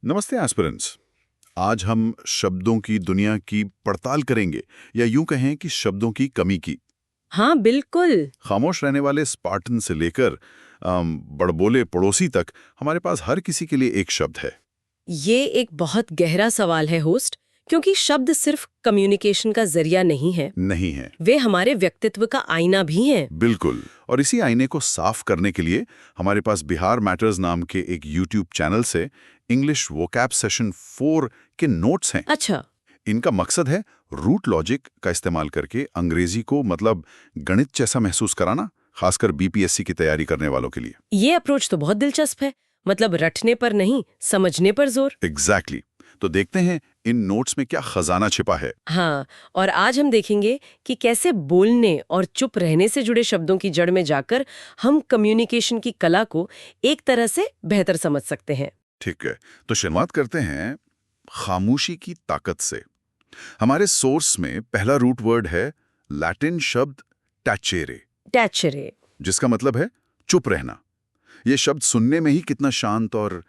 नमस्ते एस्पिरेंट्स। आज हम शब्दों की दुनिया की पड़ताल करेंगे, या यूं कहें कि शब्दों की कमी की। हाँ बिल्कुल। खामोश रहने वाले स्पार्टन से लेकर बड़बोले पड़ोसी तक हमारे पास हर किसी के लिए एक शब्द है। ये एक बहुत गहरा सवाल है होस्ट, क्योंकि शब्द सिर्फ कम्युनिकेशन का जरिया नहीं है, नहीं है? वे हमारे व्यक्तित्व का आईना भी हैं। बिल्कुल। और इसी आईने को साफ करने के लिए हमारे पास बिहार मैटर्स नाम के एक यूट्यूब चैनल से इंग्लिश वोकैब सेशन 4 के नोट्स हैं। अच्छा। इनका मकसद है रूट लॉजिक का इस्तेमाल करके अंग्रेजी को मतलब गणित जैसा महसूस कराना, खासकर बीपीएससी की तैयारी करने वालों के लिए। ये अप्रोच तो बहुत दिलचस्प है, मतलब रटने पर नहीं, समझने पर जोर। एग्जैक्टली। तो देखते हैं इन नोट्स में क्या खजाना छिपा है। हाँ, और आज हम देखेंगे कि कैसे बोलने और चुप रहने से जुड़े शब्दों की जड़ में जाकर हम कम्युनिकेशन की कला को एक तरह से बेहतर समझ सकते हैं। ठीक है, तो शुरुआत करते हैं खामोशी की ताकत से। हमारे सोर्स में पहला रूट वर्ड है लैटिन शब्द टैचेरे, टैचरे। जिसका मतलब है चुप रहना। ये शब्द सुनने में ही कितना शांत और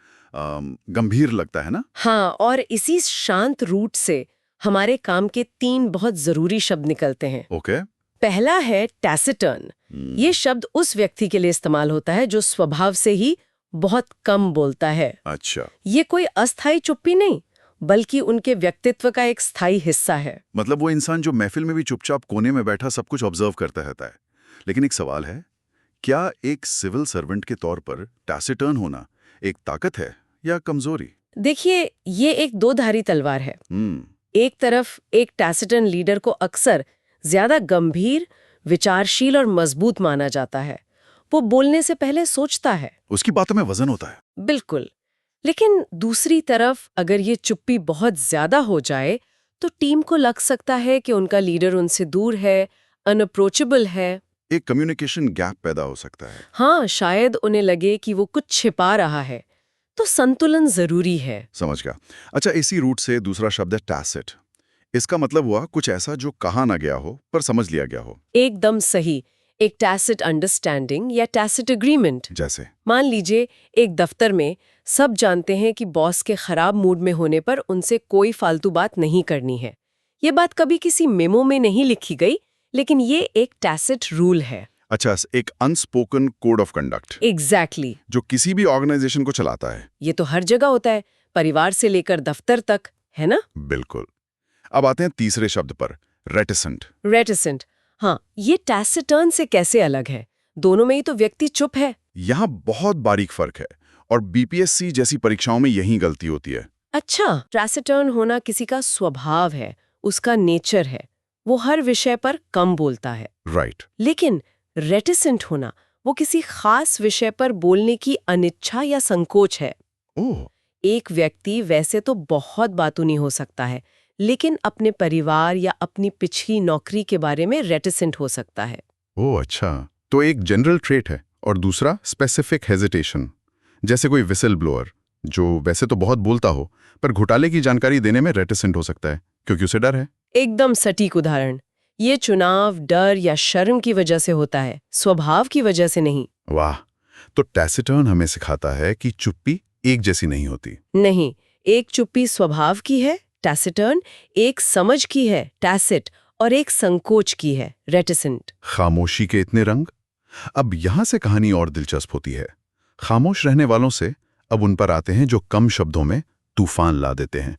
गंभीर लगता है ना। हाँ, और इसी शांत रूट से हमारे काम के 3 बहुत जरूरी शब्द निकलते हैं। ओके। पहला है टैसिटर्न। ये शब्द उस व्यक्ति के लिए इस्तेमाल होता है जो स्वभाव से ही बहुत कम बोलता है। अच्छा, ये कोई अस्थायी चुप्पी नहीं, बल्कि उनके व्यक्तित्व का एक स्थायी हिस्सा है। मतलब वो इंसान जो महफिल में भी चुपचाप कोने में बैठा सब कुछ ऑब्जर्व करता रहता है। लेकिन एक सवाल है, क्या एक सिविल सर्वेंट के तौर पर टैसिटर्न होना एक ताकत है या कमजोरी? देखिए, ये एक दो-धारी तलवार है। हम्म। एक तरफ एक टैसिटर्न लीडर को अक्सर ज्यादा गंभीर, विचारशील और मजबूत माना जाता है। वो बोलने से पहले सोचता है। उसकी बातों में वजन होता है। बिल्कुल। लेकिन दूसरी तरफ अगर ये चुप्पी बहुत ज्यादा हो जाए तो टीम को लग सकता है कि उनका लीडर उनसे दूर है, अनअप्रोचेबल है। एक कम्युनिकेशन गैप पैदा हो सकता है। हाँ, शायद उन्हें लगे कि वो कुछ छिपा रहा है। तो संतुलन जरूरी है। समझ गया। अच्छा, इसी रूट से दूसरा शब्द है टैसिट। इसका मतलब हुआ कुछ ऐसा जो कहा ना गया हो पर समझ लिया गया हो। एकदम सही। एक टैसिट अंडरस्टैंडिंग या टैसिट एग्रीमेंट। जैसे? मान लीजिए, एक दफ्तर में सब जानते हैं कि बॉस के खराब मूड में होने पर उनसे कोई फालतू बात नहीं करनी है। ये बात कभी किसी मेमो में नहीं लिखी गई, लेकिन ये एक टैसिट रूल है। अच्छा, एक unspoken code of conduct exactly. जो किसी भी ऑर्गेनाइजेशन को चलाता है। ये तो हर जगह होता है, परिवार से लेकर दफ्तर तक, है ना? बिल्कुल। अब आते हैं तीसरे शब्द पर, रेटिसेंट। रेटिसेंट। हाँ, ये टैसिटर्न से कैसे अलग है? दोनों में ही तो व्यक्ति चुप है। यहाँ बहुत बारीक फर्क है, और बीपीएससी जैसी परीक्षाओं में यही गलती होती है। अच्छा, टैसिटर्न होना किसी का स्वभाव है, उसका नेचर है। वो हर विषय पर कम बोलता है। राइट। लेकिन रेटिसेंट होना वो किसी खास विषय पर बोलने की अनिच्छा या संकोच है। ओह। एक व्यक्ति वैसे तो बहुत बातूनी हो सकता है, लेकिन अपने परिवार या अपनी पिछली नौकरी के बारे में रेटिसेंट हो सकता है। ओह अच्छा, तो एक जनरल ट्रेट है और दूसरा स्पेसिफिक हेजिटेशन। जैसे कोई विसल ब्लोअर जो वैसे तो बहुत बोलता हो पर घोटाले की जानकारी देने में रेटिसेंट हो सकता है क्योंकि उसे डर है। एकदम सटीक उदाहरण। ये चुनाव डर या शर्म की वजह से होता है, स्वभाव की वजह से नहीं। वाह। तो टैसिटर्न हमें सिखाता है कि चुप्पी एक जैसी नहीं होती। नहीं, एक चुप्पी स्वभाव की है, टैसिटर्न, एक समझ की है, टैसिट, और एक संकोच की है, रेटिसेंट। खामोशी के इतने रंग। अब यहां से कहानी और दिलचस्प होती है। खामोश रहने वालों से अब उन पर आते हैं जो कम शब्दों में तूफान ला देते हैं।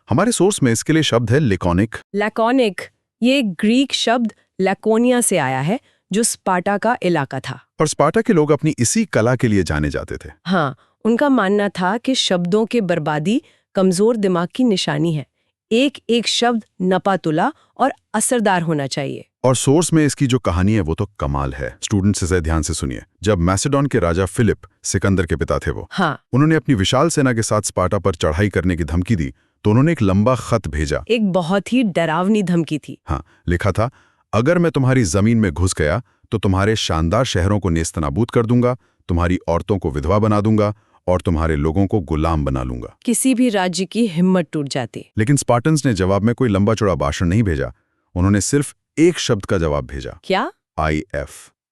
हमारे सोर्स में इसके लिए शब्द है लेकोनिक। लैकोनिक। ये ग्रीक शब्द लैकोनिया से आया है, जो स्पार्टा का इलाका था। और स्पार्टा के लोग अपनी इसी कला के लिए जाने जाते थे। हाँ, उनका मानना था कि शब्दों के बर्बादी कमजोर दिमाग की निशानी है। एक एक शब्द नपातुला और असरदार होना चाहिए। और सोर्स में इसकी जो कहानी है वो तो कमाल है। स्टूडेंट्स इसे ध्यान से सुनिए। जब मैसेडोन के राजा फिलिप, सिकंदर के पिता थे वो, हाँ, उन्होंने अपनी विशाल सेना के साथ स्पार्टा पर चढ़ाई करने की धमकी दी तो उन्होंने एक लंबा खत भेजा। एक बहुत ही डरावनी धमकी थी। हाँ, लिखा था, अगर मैं तुम्हारी जमीन में घुस गया तो तुम्हारे शानदार शहरों को नेस्तनाबूद कर दूंगा, तुम्हारी औरतों को विधवा बना दूंगा और तुम्हारे लोगों को गुलाम बना लूंगा। किसी भी राज्य की हिम्मत टूट जाती। लेकिन स्पार्टन्स ने जवाब में कोई लंबा चौड़ा भाषण नहीं भेजा। उन्होंने सिर्फ एक शब्द का जवाब भेजा। क्या? IF,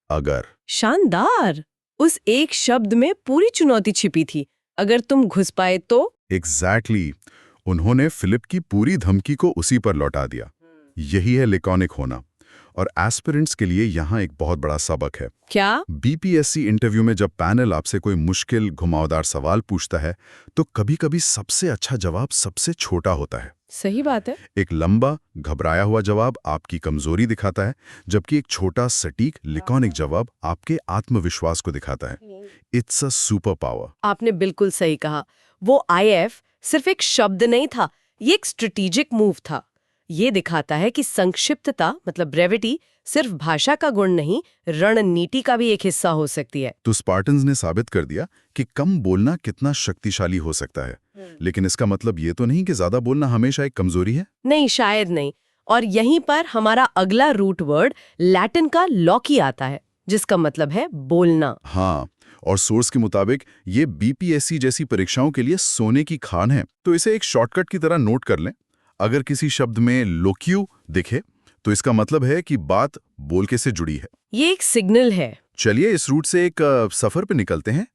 अगर। शानदार। उस एक शब्द में पूरी चुनौती छिपी थी। अगर तुम घुस पाए तो। एग्जैक्टली उन्होंने फिलिप की पूरी धमकी को उसी पर लौटा दिया। यही है लेकॉनिक होना। और एस्पिरेंट्स के लिए यहाँ एक बहुत बड़ा सबक है। क्या? बीपीएससी इंटरव्यू में जब पैनल आपसे कोई मुश्किल घुमावदार सवाल पूछता है तो कभी-कभी सबसे अच्छा जवाब सबसे छोटा होता है। सही बात है। एक लंबा घबराया हुआ जवाब आपकी कमजोरी दिखाता है, जबकि एक छोटा सटीक लिकॉनिक जवाब आपके आत्मविश्वास को दिखाता है। It's a super power. आपने बिल्कुल सही कहा। वो IF सिर्फ एक शब्द नहीं था, ये एक स्ट्रेटेजिक मूव था। ये दिखाता है कि संक्षिप्तता मतलब ब्रेविटी सिर्फ भाषा का गुण नहीं, रणनीति का भी एक हिस्सा हो सकती है। तो स्पार्टन्स ने साबित कर दिया कि कम बोलना कितना शक्तिशाली हो सकता है। लेकिन इसका मतलब ये तो नहीं कि ज्यादा बोलना हमेशा एक कमजोरी है। नहीं, शायद नहीं। और यहीं पर हमारा अगला रूट वर्ड लैटिन का लॉकी आता है, जिसका मतलब है बोलना। हाँ, और सोर्स के मुताबिक ये बीपीएससी जैसी परीक्षाओं के लिए सोने की खान है। तो इसे एक शॉर्टकट की तरह नोट कर लें। अगर किसी शब्द में लोक्यू दिखे तो इसका मतलब है कि बात बोल के से जुड़ी है। ये एक सिग्नल है। चलिए इस रूट से एक सफर पे निकलते हैं।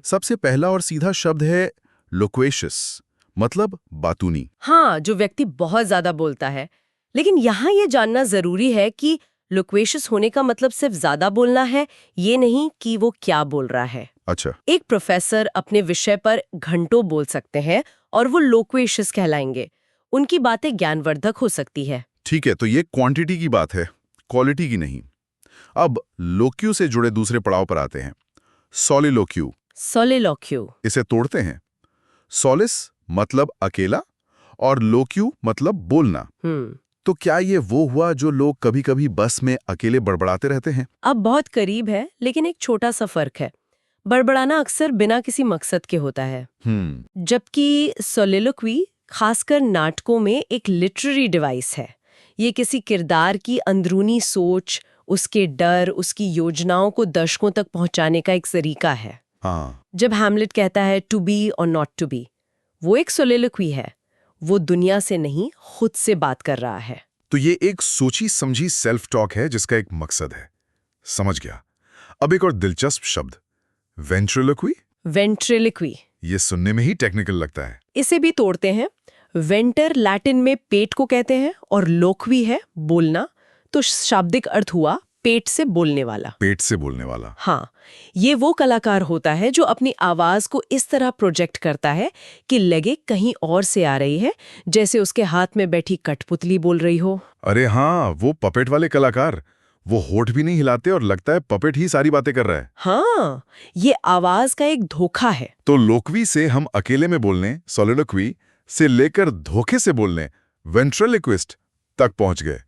सबसे पहला और सीधा शब्द है लोक्वेशियस, मतलब बातूनी। हाँ, जो व्यक्ति बहुत ज्यादा बोलता है। लेकिन यहाँ ये जानना जरूरी है कि लोक्वेशियस होने का मतलब सिर्फ ज्यादा बोलना है, ये नहीं कि वो क्या बोल रहा है। अच्छा। एक प्रोफेसर अपने विषय पर घंटों बोल सकते हैं और वो लोक्वेशियस कहलाएंगे। उनकी बातें ज्ञानवर्धक हो सकती है। ठीक है, तो ये क्वांटिटी की बात है, क्वालिटी की नहीं। अब लोक्यू से जुड़े दूसरे पड़ाव पर आते हैं, सोलिलोक्यू। सोलिलोक्यू। इसे तोड़ते हैं। सोलिस मतलब अकेला और लोक्यू मतलब बोलना। तो क्या ये वो हुआ जो लोग कभी-कभी बस में अकेले बड़बड़ाते रहते हैं? अब बहुत करीब है, लेकिन एक छोटा सा फर्क है। बड़बड़ाना अक्सर बिना किसी मकसद के होता है, जबकि सोलिलोक्वी खासकर नाटकों में एक लिटरेरी डिवाइस है। ये किसी किरदार की अंदरूनी सोच, उसके डर, उसकी योजनाओं को दर्शकों तक पहुंचाने का एक तरीका है। हाँ। जब हैमलेट कहता है टू बी और नॉट टू बी, वो एक सोलिलोक्वी है। वो दुनिया से नहीं, खुद से बात कर रहा है। तो ये एक सोची समझी सेल्फ टॉक है जिसका एक मकसद है। समझ गया। अब एक और दिलचस्प शब्द, वेंट्रिलोक्वी। वेंट्रिलोक्वी। ये सुनने में ही टेक्निकल लगता है। इसे भी तोड़ते हैं। वेंटर लैटिन में पेट को कहते हैं और लोक्वी है बोलना, तो शाब्दिक अर्थ हुआ पेट से बोलने वाला। पेट से बोलने वाला। हाँ, ये वो कलाकार होता है जो अपनी आवाज को इस तरह प्रोजेक्ट करता है कि लगे कहीं और से आ रही है, जैसे उसके हाथ में बैठी कठपुतली बोल रही हो। अरे हाँ, वो पपेट वाले कलाकार, वो होठ भी नहीं हिलाते और लगता है पपेट ही सारी बातें कर रहा है। हाँ, ये आवाज का एक धोखा है। तो लोक्वी से हम अकेले में बोलने, सोलिलोक्वी से लेकर धोखे से बोलने, वेंट्रिलोक्विस्ट तक पहुंच गए।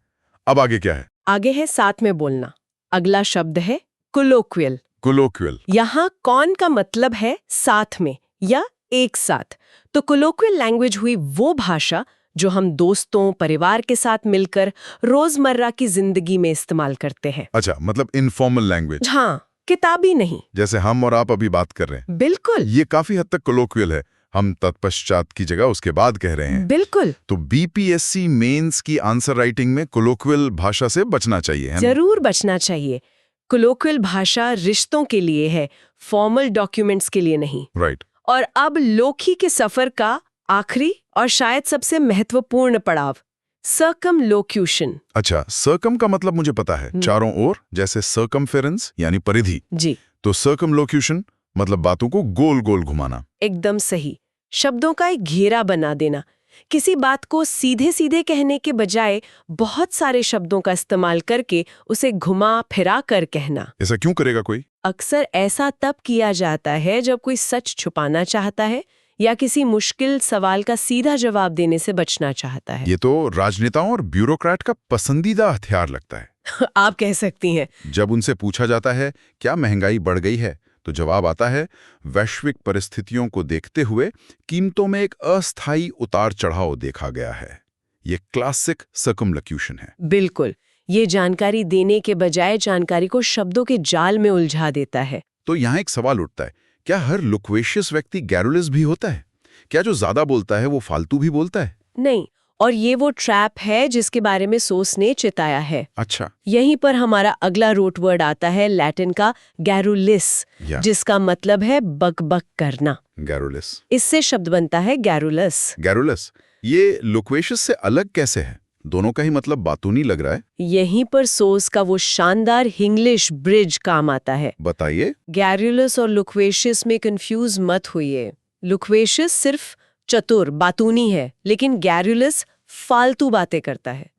अब आगे क्या है? आगे है साथ में बोलना। अगला शब्द है कोलोक्वियल। कोलोक्वियल। यहाँ कौन का मतलब है साथ में या एक साथ। तो कोलोक्वियल लैंग्वेज हुई वो भाषा जो हम दोस्तों, परिवार के साथ मिलकर रोजमर्रा की जिंदगी में इस्तेमाल करते हैं। अच्छा, मतलब इनफॉर्मल लैंग्वेज। हाँ, किताबी नहीं। जैसे हम और आप अभी बात कर रहे हैं। बिल्कुल। ये काफी हद तक कोलोक्वियल है। हम तत्पश्चात की जगह उसके बाद कह रहे हैं। बिल्कुल। तो बीपीएससी मेंस की आंसर राइटिंग में कोलोक्वियल भाषा से बचना चाहिए, है? जरूर बचना चाहिए। कोलोक्वियल भाषा रिश्तों के लिए है, फॉर्मल डॉक्यूमेंट्स के लिए नहीं। राइट। और अब लोकी के सफर का आखिरी और शायद सबसे महत्वपूर्ण पड़ाव, सर्कमलोक्यूशन। अच्छा, सर्कम का मतलब मुझे पता है, चारों ओर, जैसे सर्कमफेरेंस यानी परिधि। जी। तो सर्कमलोक्यूशन मतलब बातों को गोल गोल घुमाना। एकदम सही। शब्दों का एक घेरा बना देना। किसी बात को सीधे सीधे कहने के बजाय बहुत सारे शब्दों का इस्तेमाल करके उसे घुमा फिरा कर कहना। ऐसा क्यों करेगा कोई? अक्सर ऐसा तब किया जाता है जब कोई सच छुपाना चाहता है या किसी मुश्किल सवाल का सीधा जवाब देने से बचना चाहता है। ये तो राजनेताओं और ब्यूरोक्रेट का पसंदीदा हथियार लगता है। आप कह सकती हैं। जब उनसे पूछा जाता है क्या महंगाई बढ़ गई है, तो जवाब आता है वैश्विक परिस्थितियों को देखते हुए कीमतों में एक अस्थायी उतार चढ़ाव देखा गया है। ये क्लासिक सर्कमलोक्यूशन है। बिल्कुल। ये जानकारी देने के बजाय जानकारी को शब्दों के जाल में उलझा देता है। तो यहाँ एक सवाल उठता है, क्या हर लोक्वेशियस व्यक्ति गैरुलस भी होता है? क्या जो ज्यादा बोलता है वो फालतू भी बोलता है? नहीं, और ये वो ट्रैप है जिसके बारे में सोर्स ने चेताया है। अच्छा। यहीं पर हमारा अगला रूट वर्ड आता है लैटिन का गैरुलिस, जिसका मतलब है बक-बक करना। गैरुलिस। इससे शब्द बनता है गैरुलस। गैरुलस, ये लोक्वेशियस से अलग कैसे है? दोनों का ही मतलब बातूनी लग रहा है। यहीं पर सोर्स का वो शानदार हिंग्लिश ब्रिज काम आता है। बताइए। गैरुलस और लोक्वेशियस में कंफ्यूज मत होइए। लोक्वेशियस सिर्फ चतुर बातूनी है, लेकिन गैरुलस फालतू बातें करता है।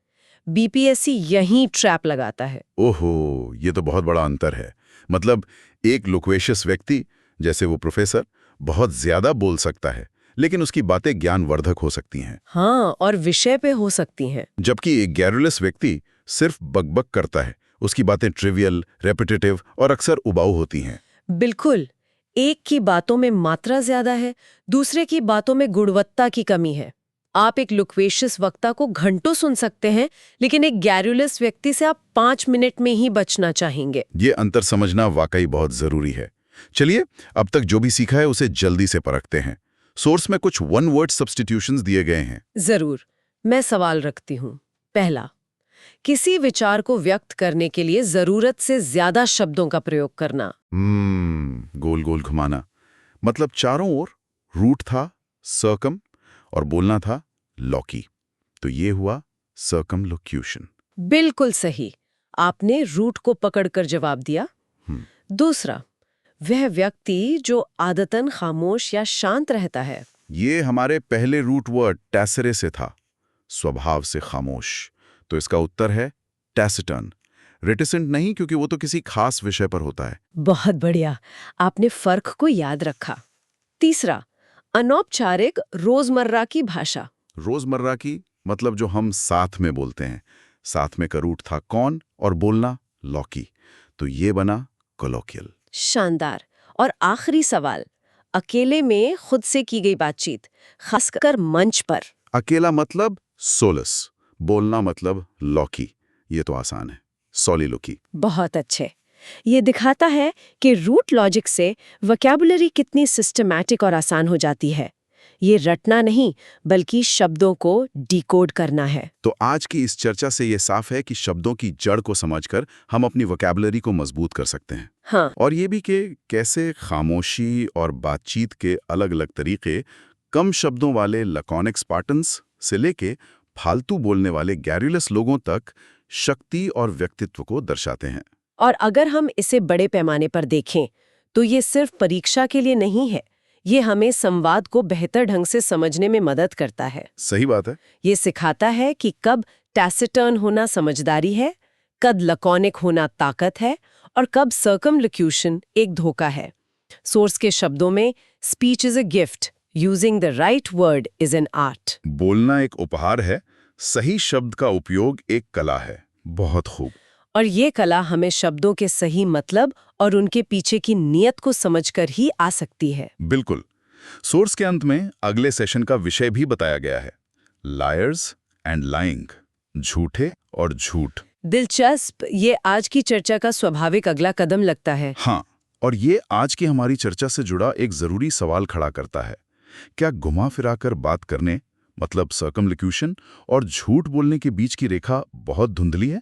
बीपीएससी यहीं ट्रैप लगाता है। ओहो, ये तो बहुत बड़ा अंतर है। मतलब एक लोक्वेशियस व्यक्ति, जैसे वो प्रोफेसर, बहुत ज्यादा बोल सकता है, लेकिन उसकी बातें ज्ञानवर्धक हो सकती हैं। हाँ, और विषय पे हो सकती हैं। जबकि एक गैरुलस व्यक्ति सिर्फ बकबक करता है, उसकी बातें ट्रिवियल, रेपिटेटिव और अक्सर उबाऊ होती हैं। बिल्कुल, एक की बातों में मात्रा ज्यादा है, दूसरे की बातों में गुणवत्ता की कमी है। आप एक लोक्वेशियस वक्ता को घंटों सुन सकते हैं, लेकिन एक गैरुलस व्यक्ति से आप 5 मिनट में ही बचना चाहेंगे। ये अंतर समझना वाकई बहुत जरूरी है। चलिए, अब तक जो भी सीखा है उसे जल्दी से परखते हैं। सोर्स में कुछ वन वर्ड सब्स्टिट्यूशंस दिए गए हैं। जरूर, मैं सवाल रखती हूँ। पहला, किसी विचार को व्यक्त करने के लिए जरूरत से ज्यादा शब्दों का प्रयोग करना। गोल गोल घुमाना। मतलब चारों ओर रूट था सर्कम और बोलना था लॉकी। तो ये हुआ सर्कमलोक्यूशन। बिल्कुल सही, आपने रूट को पकड़कर जवाब दिया। दूसरा, वह व्यक्ति जो आदतन खामोश या शांत रहता है। ये हमारे पहले रूट वर्ड टैसरे से था, स्वभाव से खामोश। तो इसका उत्तर है टैसिटर्न। रिटिसेंट नहीं, क्योंकि वो तो किसी खास विषय पर होता है। बहुत बढ़िया, आपने फर्क को याद रखा। तीसरा, अनौपचारिक रोजमर्रा की भाषा। रोजमर्रा की मतलब जो हम साथ में बोलते हैं। साथ में का रूट था कौन और बोलना लॉकी। तो ये बना कोलोकियल। शानदार। और आखिरी सवाल, अकेले में खुद से की गई बातचीत, खासकर मंच पर। अकेला मतलब सोलस, बोलना मतलब लॉकी। ये तो आसान है, सॉलिलोकी। बहुत अच्छे। ये दिखाता है कि रूट लॉजिक से वोकैबुलरी कितनी सिस्टमैटिक और आसान हो जाती है। ये रटना नहीं, बल्कि शब्दों को डिकोड करना है। तो आज की इस चर्चा से ये साफ है कि शब्दों की जड़ को समझकर हम अपनी वोकैबुलरी को मजबूत कर सकते हैं। हाँ। और ये भी कि कैसे खामोशी और बातचीत के अलग अलग तरीके कम शब्दों वाले लकोनिक स्पार्टन्स से लेके फालतू बोलने वाले गैरुलस लोगों तक शक्ति और व्यक्तित्व को दर्शाते हैं। और अगर हम इसे बड़े पैमाने पर देखें, तो ये सिर्फ परीक्षा के लिए नहीं है। ये हमें संवाद को बेहतर ढंग से समझने में मदद करता है। सही बात है। ये सिखाता है कि कब टैसिटर्न होना समझदारी है, कब लकोनिक होना ताकत है, और कब सर्कमलोक्यूशन एक धोखा है। सोर्स के शब्दों में, speech is a gift, using the right word is an art. बोलना एक उपहार है, सही शब्द का उपयोग एक कला है। बहुत खूब। और ये कला हमें शब्दों के सही मतलब और उनके पीछे की नीयत को समझकर ही आ सकती है। बिल्कुल। सोर्स के अंत में अगले सेशन का विषय भी बताया गया है, लायर्स एंड लाइंग, झूठे और झूठ। दिलचस्प। ये आज की चर्चा का स्वाभाविक अगला कदम लगता है। हाँ, और ये आज की हमारी चर्चा से जुड़ा एक जरूरी सवाल खड़ा करता है। क्या घुमा फिराकर बात करने, मतलब सर्कमलोक्यूशन, और झूठ बोलने के बीच की रेखा बहुत धुंधली है?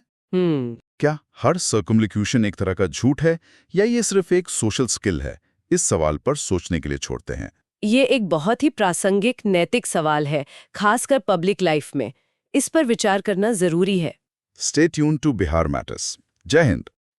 क्या हर सर्कमलोक्यूशन एक तरह का झूठ है, या ये सिर्फ एक सोशल स्किल है? इस सवाल पर सोचने के लिए छोड़ते हैं। ये एक बहुत ही प्रासंगिक नैतिक सवाल है, खासकर पब्लिक लाइफ में। इस पर विचार करना जरूरी है। Stay tuned to Bihar matters. जय हिंद।